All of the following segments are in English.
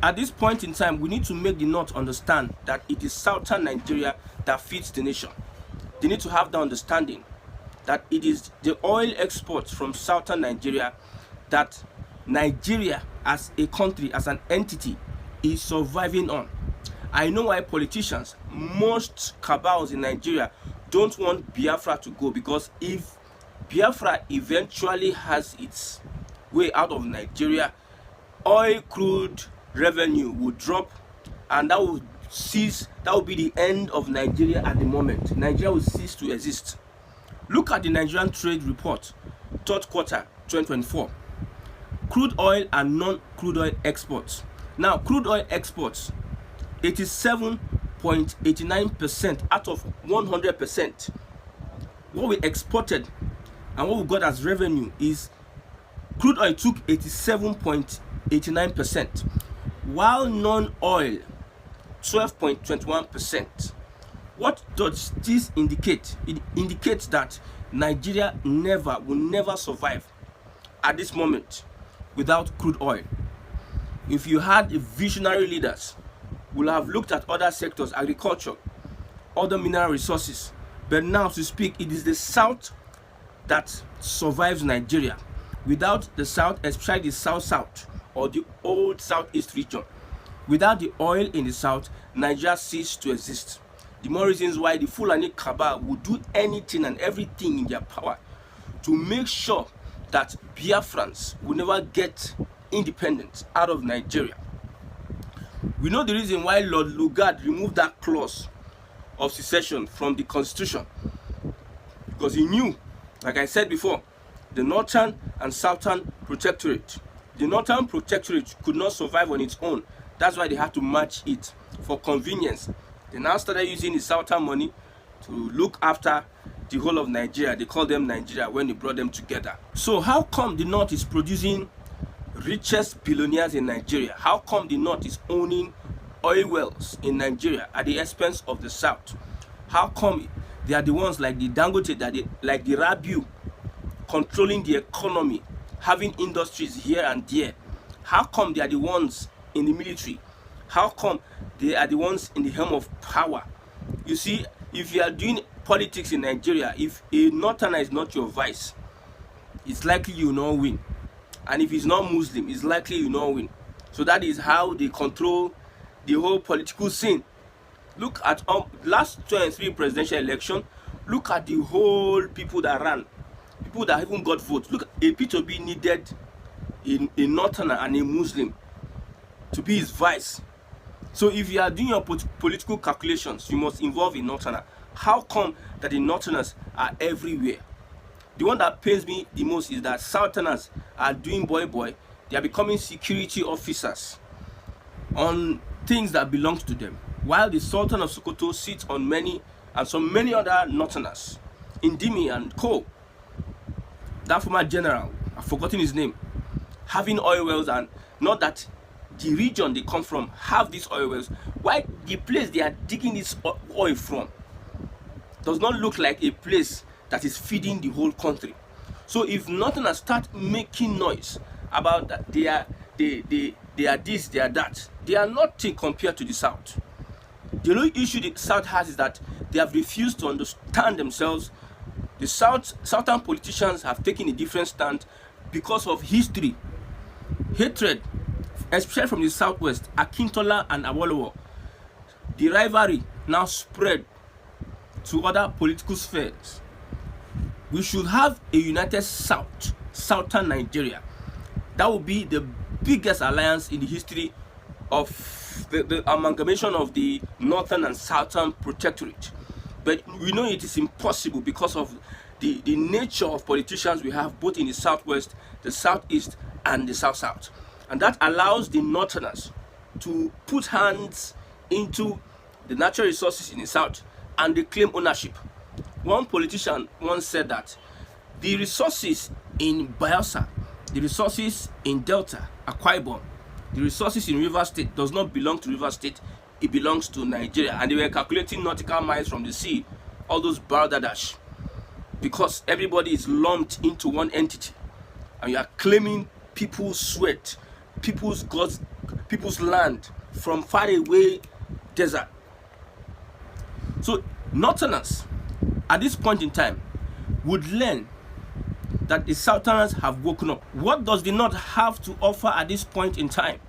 At this point in time, we need to make the North understand that it is southern Nigeria that feeds the nation. They need to have the understanding that it is the oil exports from southern Nigeria that Nigeria as a country, as an entity, is surviving on. I know why politicians, most cabals in Nigeria, don't want Biafra to go, because if Biafra eventually has its way out of Nigeria, oil crude revenue will drop, and that will cease. That will be the end of Nigeria at the moment. Nigeria will cease to exist. Look at the Nigerian trade report, third quarter 2024. Crude oil and non-crude oil exports. Now, crude oil exports, 87.89% out of 100%. What we exported and what we got as revenue is crude oil took 87.89%, while non-oil 12.21%. What does this indicate? It indicates that Nigeria will never survive at this moment without crude oil. If you had visionary leaders, will have looked at other sectors, agriculture, other mineral resources. But now, to speak, it is the South that survives Nigeria. Without the South, especially the South-South or the old Southeast region, without the oil in the South, Nigeria ceases to exist. The more reasons why the Fulani cabal will do anything and everything in their power to make sure that Biafrans will never get independence out of Nigeria. We know the reason why Lord Lugard removed that clause of secession from the constitution, because he knew, like I said before, the northern and southern protectorate. The northern protectorate could not survive on its own. That's why they had to match it for convenience. They now started using the southern money to look after the whole of Nigeria. They call them Nigeria when they brought them together. So how come the North is producing richest billionaires in Nigeria? How come the North is owning oil wells in Nigeria at the expense of the South? How come they are the ones like the Dangote, like the Rabiu, controlling the economy, having industries here and there? How come they are the ones in the military? How come they are the ones in the helm of power? You see, if you are doing politics in Nigeria, if a northerner is not your vice, it's likely you will not win. And if he's not Muslim, it's likely you will not win. So that is how they control the whole political scene. Look at last 23 presidential election. Look at the whole people that ran, people that even got votes. Look, a P2B needed a northerner and a Muslim to be his vice. So if you are doing your political calculations, you must involve a northerner. How come that the northerners are everywhere? The one that pains me the most is that southerners are doing boy. They are becoming security officers on things that belong to them, while the Sultan of Sokoto sits on many other northerners, Indimi and co. That former general, I've forgotten his name, having oil wells, and not that the region they come from have these oil wells. Why the place they are digging this oil from does not look like a place that is feeding the whole country. So if northerners start making noise about that, they are this, they are that, they are nothing compared to the South. The only issue the South has is that they have refused to understand themselves. The southern politicians have taken a different stand because of history, hatred, especially from the Southwest, Akintola and Awolowo. The rivalry now spread to other political spheres. We should have a united southern Nigeria. That would be the biggest alliance in the history of the amalgamation of the northern and southern protectorate. But we know it is impossible because of the nature of politicians we have both in the Southwest, the Southeast, and the South-South. And that allows the northerners to put hands into the natural resources in the South and they claim ownership. One politician once said that the resources in Bayelsa, the resources in Delta, Akwa Ibom, the resources in River State does not belong to River State, it belongs to Nigeria. And they were calculating nautical miles from the sea, all those bardadash, because everybody is lumped into one entity. And you are claiming people's sweat, people's land from far away desert. So Northerners at this point in time would learn that the Southerners have woken up. What does the North have to offer at this point in time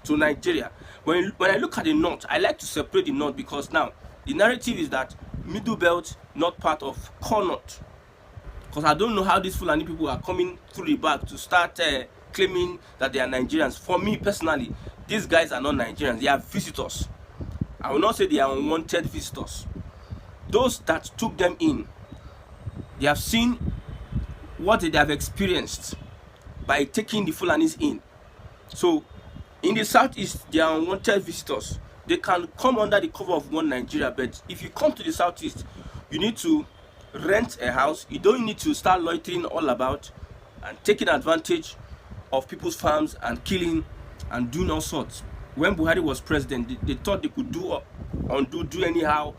to Nigeria? When I look at the North, I like to separate the North, because now the narrative is that Middle Belt not part of Core North. Because I don't know how these Fulani people are coming through the back to start claiming that they are Nigerians. For me personally, these guys are not Nigerians. They are visitors. I will not say they are unwanted visitors. Those that took them in, they have seen what they have experienced by taking the Fulanis in. So in the Southeast, they are unwanted visitors. They can come under the cover of one Nigeria, but if you come to the Southeast, you need to rent a house. You don't need to start loitering all about and taking advantage of people's farms and killing and doing all sorts. When Buhari was president, they thought they could do anyhow,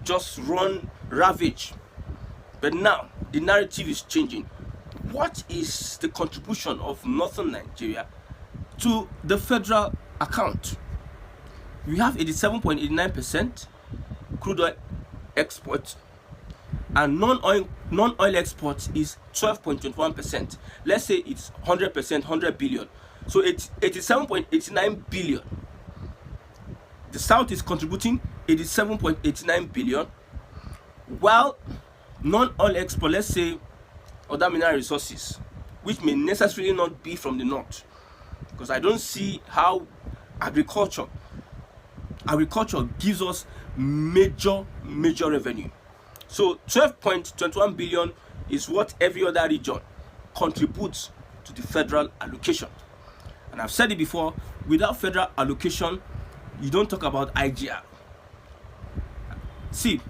just run ravage. But now the narrative is changing. What is the contribution of northern Nigeria to the federal account? We have 87.89% crude oil export, and non-oil exports is 12.21%. Let's say it's 100%, 100 billion. So it's 87.89 billion. The South is contributing 87.89 billion, while non-oil export, let's say other mineral resources, which may necessarily not be from the North, because I don't see how agriculture gives us major revenue. So 12.21 billion is what every other region contributes to the federal allocation. And I've said it before, without federal allocation, you don't talk about IGR. See,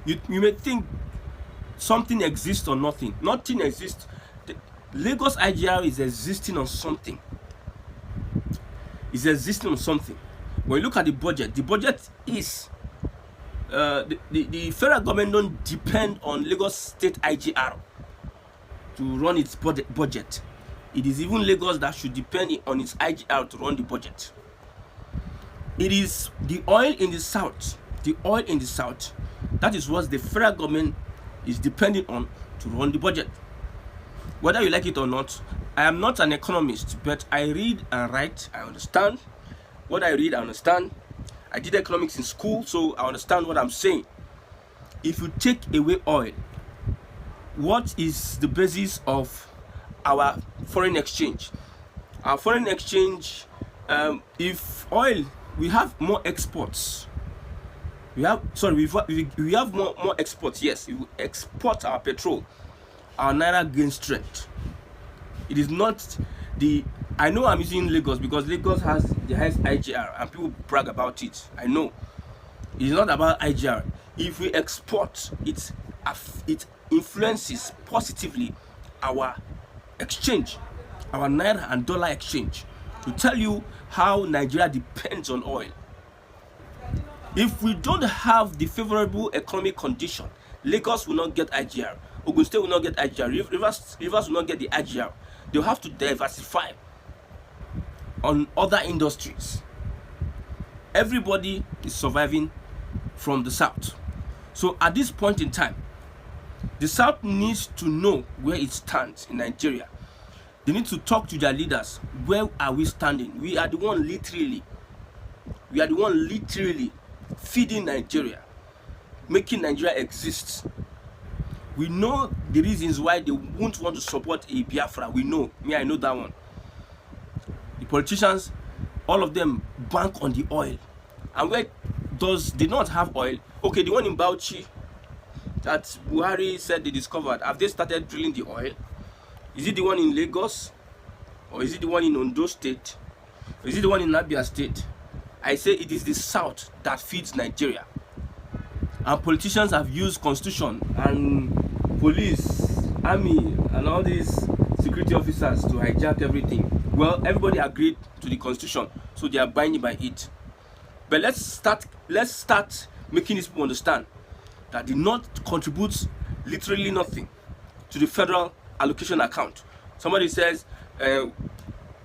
you may think something exists or nothing. Nothing exists. The Lagos IGR is existing on something. It's existing on something. When you look at the budget is the federal government don't depend on Lagos State IGR to run its budget. It is even Lagos that should depend on its IGR to run the budget. It is the oil in the south. The oil in the south, that is what the federal government is depending on to run the budget. Whether you like it or not, I am not an economist, but I read and write. I understand. What I read, I understand. I did economics in school, so I understand what I'm saying. If you take away oil, what is the basis of our foreign exchange? Our foreign exchange, if oil, we have more exports. We have more exports. Yes, if we export our petrol, our naira gains strength. It is not the. I know I'm using Lagos because Lagos has the highest IGR and people brag about it. I know. It is not about IGR. If we export, it influences positively our exchange, our naira and dollar exchange. To tell you how Nigeria depends on oil. If we don't have the favorable economic condition, Lagos will not get IGR. Ogun State will not get IGR. Rivers will not get the IGR. They'll have to diversify on other industries. Everybody is surviving from the South. So at this point in time, the South needs to know where it stands in Nigeria. They need to talk to their leaders. Where are we standing? We are the one literally feeding Nigeria, making Nigeria exist. We know the reasons why they won't want to support a Biafra. We know. I know that one. The politicians, all of them bank on the oil. And where does they not have oil? Okay, the one in Bauchi that Buhari said they discovered, have they started drilling the oil? Is it the one in Lagos? Or is it the one in Ondo State? Or is it the one in Abia State? I say it is the South that feeds Nigeria. And politicians have used constitution and police, army, and all these security officers to hijack everything. Well, everybody agreed to the constitution, so they are binding by it. But let's start making these people understand that the North contributes literally nothing to the federal allocation account. Somebody says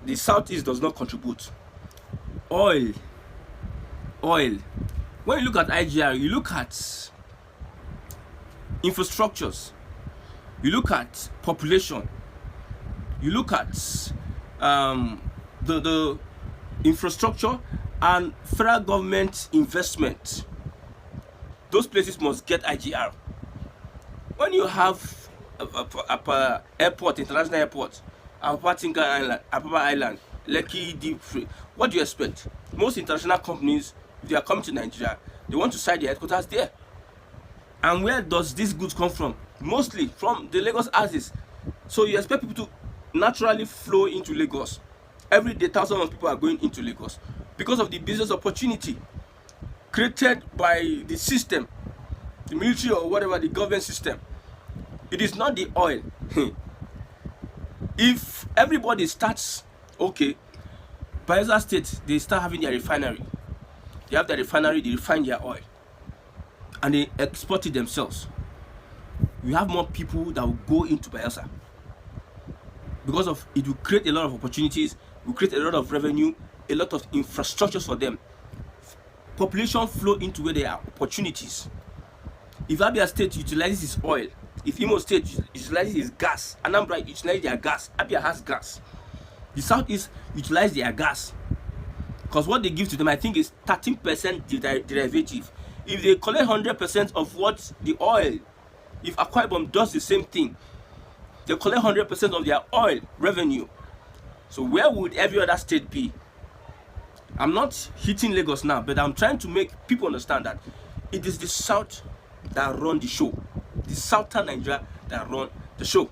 the Southeast does not contribute. Oil. When you look at IGR, you look at infrastructures, you look at population, you look at the infrastructure and federal government investment. Those places must get IGR. When you have a airport, international airport, Apapa Island, Lekki Deep Free, what do you expect? Most international companies, if they are coming to Nigeria, they want to site their headquarters there. And where does these goods come from? Mostly from the Lagos axis. So you expect people to naturally flow into Lagos. Every day, thousands of people are going into Lagos because of the business opportunity created by the system, the military or whatever, the government system. It is not the oil. If everybody starts, okay, Bayelsa State, they start having their refinery. They have their refinery, they refine their oil, and they export it themselves. We have more people that will go into Bayelsa because of it will create a lot of opportunities, will create a lot of revenue, a lot of infrastructures for them. Population flow into where there are opportunities. If Abia State utilizes its oil, if Imo State utilizes its gas, Anambra utilizes their gas, Abia has gas. The Southeast utilize their gas because what they give to them, I think, is 13% derivative. If they collect 100% of what the oil, if Akwa Ibom does the same thing, they collect 100% of their oil revenue. So where would every other state be? I'm not hitting Lagos now, but I'm trying to make people understand that it is the South that run the show. The Southern Nigeria that run the show.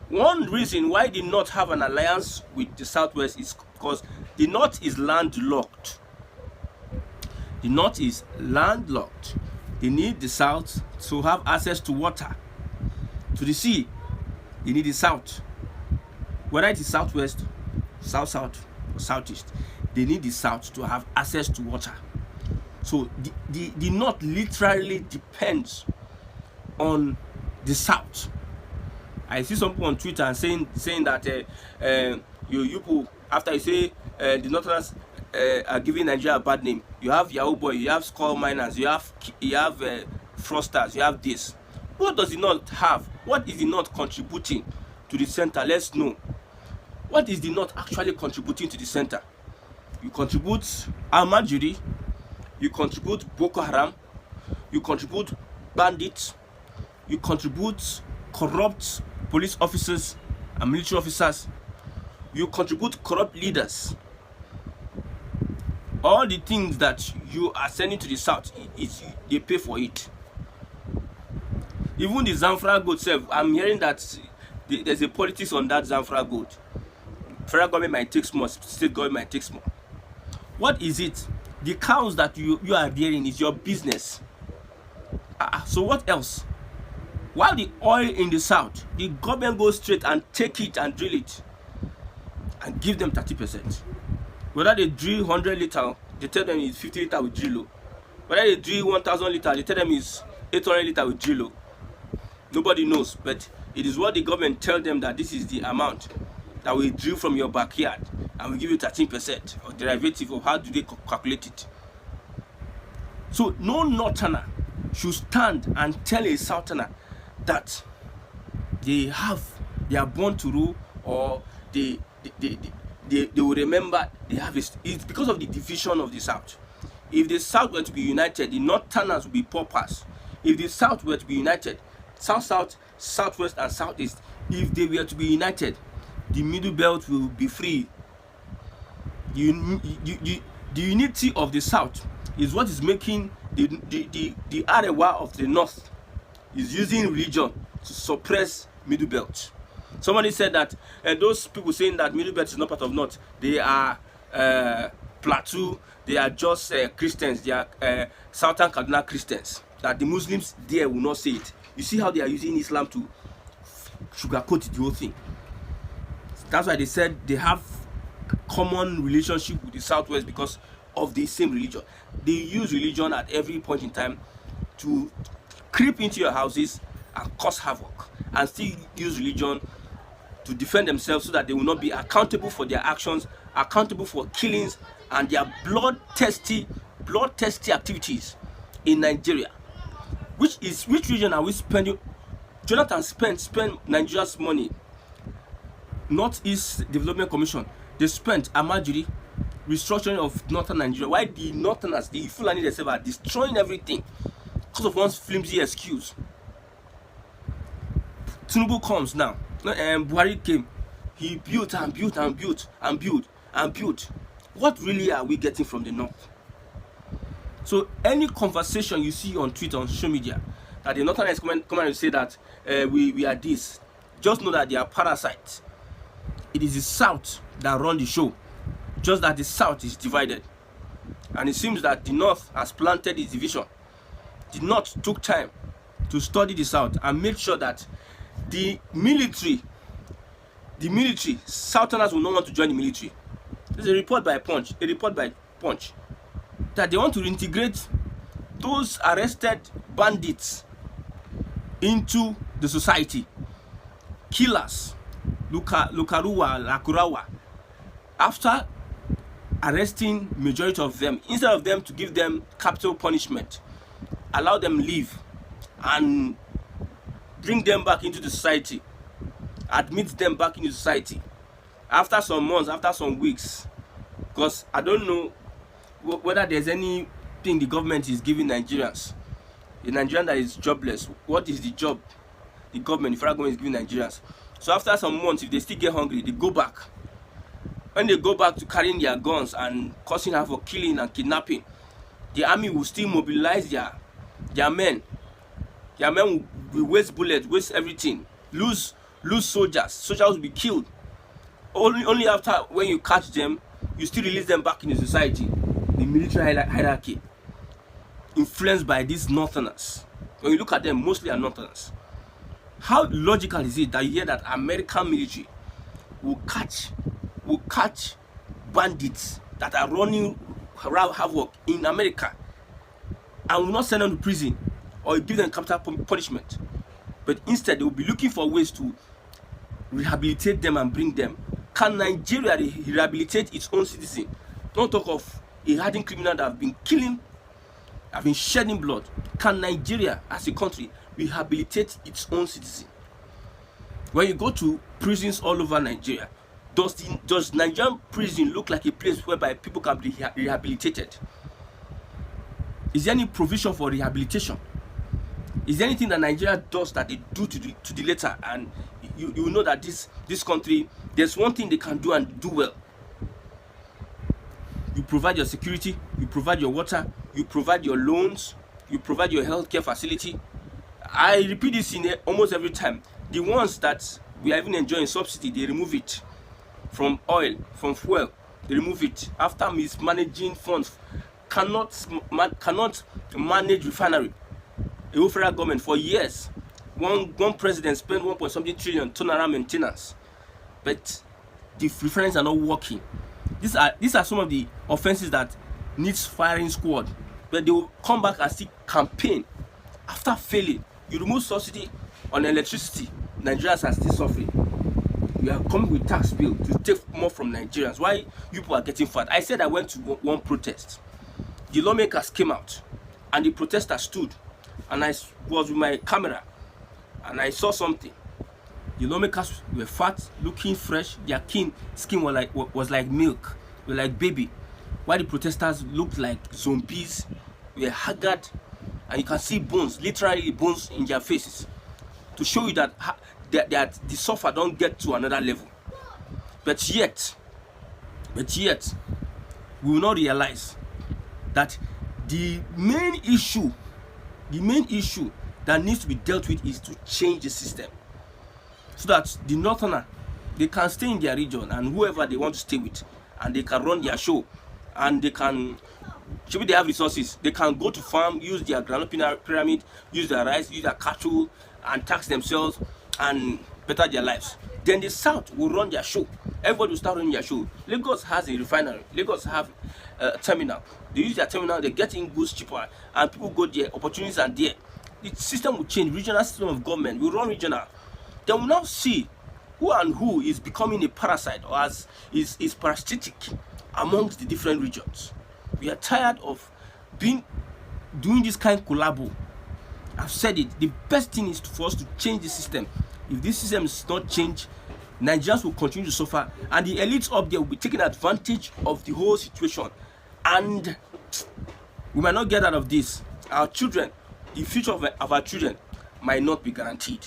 One reason why the North have an alliance with the Southwest is because the North is landlocked. The North is landlocked. They need the South to have access to water, to the sea. They need the South. Whether it is Southwest, South, or Southeast, they need the South to have access to water. So the North literally depends on the South. I see some people on Twitter and saying that you people, after you say the Northerners are giving Nigeria a bad name, you have Yahoo Boy, you have skull miners, you have fraudsters, you have this. What does the North have? What is the North contributing to the center? Let's know. What is the North actually contributing to the center? You contribute Almajiri, you contribute Boko Haram, you contribute bandits, you contribute corrupt police officers and military officers, you contribute corrupt leaders. All the things that you are sending to the South, they pay for it. Even the Zamfara goat self, I'm hearing that there's a politics on that Zamfara goat. Federal government might take more, state government might take more. What is it? The cows that you are bearing is your business. So what else? While the oil in the South, the government goes straight and take it and drill it and give them 30%. Whether they drill 100 liter, they tell them it's 50 liter with drillo. Whether they drill 1,000 liter, they tell them it's 800 liter with drillo. Nobody knows, but it is what the government tell them that this is the amount that we drill from your backyard, and we give you 13% or derivative of how do they calculate it. So no Northerner should stand and tell a Southerner that they are born to rule, or they will remember they have it. It's because of the division of the South. If the South were to be united, the Northerners would be paupers. If the South were to be united, South, Southwest, and Southeast, if they were to be united, the Middle Belt will be free. The unity of the South is what is making the Arewa of the North is using religion to suppress Middle Belt. Somebody said that those people saying that Middle Belt is not part of North, they are Plateau, they are just Christians, they are Southern Kaduna Christians, that the Muslims there will not say it. You see how they are using Islam to sugarcoat the whole thing. That's why they said they have common relationship with the Southwest because of the same religion. They use religion at every point in time to creep into your houses and cause havoc, and still use religion to defend themselves so that they will not be accountable for their actions, accountable for killings and their bloodthirsty activities in Nigeria. Which region are we spending? Jonathan spent Nigeria's money. Northeast Development Commission, they spent Amajiri, restructuring of northern Nigeria. Why the northerners, the Fulani themselves, are destroying everything because of one flimsy excuse? Tinubu comes now. Buhari came. He built and built and built and built and built. What really are we getting from the north? So any conversation you see on Twitter, on social media, that the northerners come and say that we are this, just know that they are parasites. It is the south that run the show, just that the south is divided. And it seems that the north has planted its division. The north took time to study the south and make sure that the military, southerners will not want to join the military. There's a report by Punch, that they want to reintegrate those arrested bandits into the society. Killers, Lakurawa, after arresting majority of them, instead of them to give them capital punishment, allow them leave and bring them back into the society, admit them back into society after some months, after some weeks. Because I don't know whether there's anything the government is giving Nigerians. A Nigerian that is jobless, what is the job the government, the federal government, is giving Nigerians? So after some months, if they still get hungry, they go back. When they go back to carrying their guns and causing havoc, killing and kidnapping, the army will still mobilize their men. Their men will waste bullets, waste everything, lose soldiers. Soldiers will be killed. Only after, when you catch them, you still release them back in the society. The military hierarchy, influenced by these northerners. When you look at them, mostly are northerners. How logical is it that you hear that American military will catch bandits that are running around havoc in America and will not send them to prison or give them capital punishment, but instead they will be looking for ways to rehabilitate them and bring them? Can Nigeria rehabilitate its own citizen? Don't talk of a hardened criminal that have been killing, have been shedding blood. Can Nigeria as a country rehabilitate its own citizen? When you go to prisons all over Nigeria, does Nigerian prison look like a place whereby people can be rehabilitated? Is there any provision for rehabilitation? Is there anything that Nigeria does that they do to the letter, and you know that this country, there's one thing they can do and do well? You provide your security, you provide your water, you provide your loans, you provide your healthcare facility. I repeat this in almost every time. The ones that we are even enjoying subsidy, they remove it. From oil, from fuel, they remove it. After mismanaging funds, cannot manage refinery. The federal government for years, one president spent 1.something trillion turnaround maintenance, but the refineries are not working. These are some of the offenses that needs firing squad, but they will come back and still campaign after failing. You remove subsidy on electricity, Nigerians are still suffering. We are coming with tax bill to take more from Nigerians. Why you people are getting fat? I said I went to one protest. The lawmakers came out and the protesters stood, and I was with my camera and I saw something. The lawmakers were fat, looking fresh. Their skin was like milk, were like baby. While the protesters looked like zombies, were haggard, and you can see bones, literally bones in their faces, to show you that the suffer don't get to another level. But yet, we will not realize that the main issue that needs to be dealt with is to change the system, so that the northerner, they can stay in their region and whoever they want to stay with, and they can run their show, and they can, they have resources, they can go to farm, use their groundnut pyramid, use their rice, use their cattle, and tax themselves and better their lives. Then the south will run their show. Everybody will start running their show. Lagos has a refinery. Lagos have a terminal. They use their terminal, they get in goods cheaper, and people go there, opportunities are there. The system will change. Regional system of government will run regional. Then we'll now see who and who is becoming a parasite or is parasitic amongst the different regions. We are tired of doing this kind of collabo. I've said it. The best thing is for us to change the system. If this system is not changed, Nigerians will continue to suffer, and the elites up there will be taking advantage of the whole situation, and we might not get out of this. Our children, the future of our children might not be guaranteed.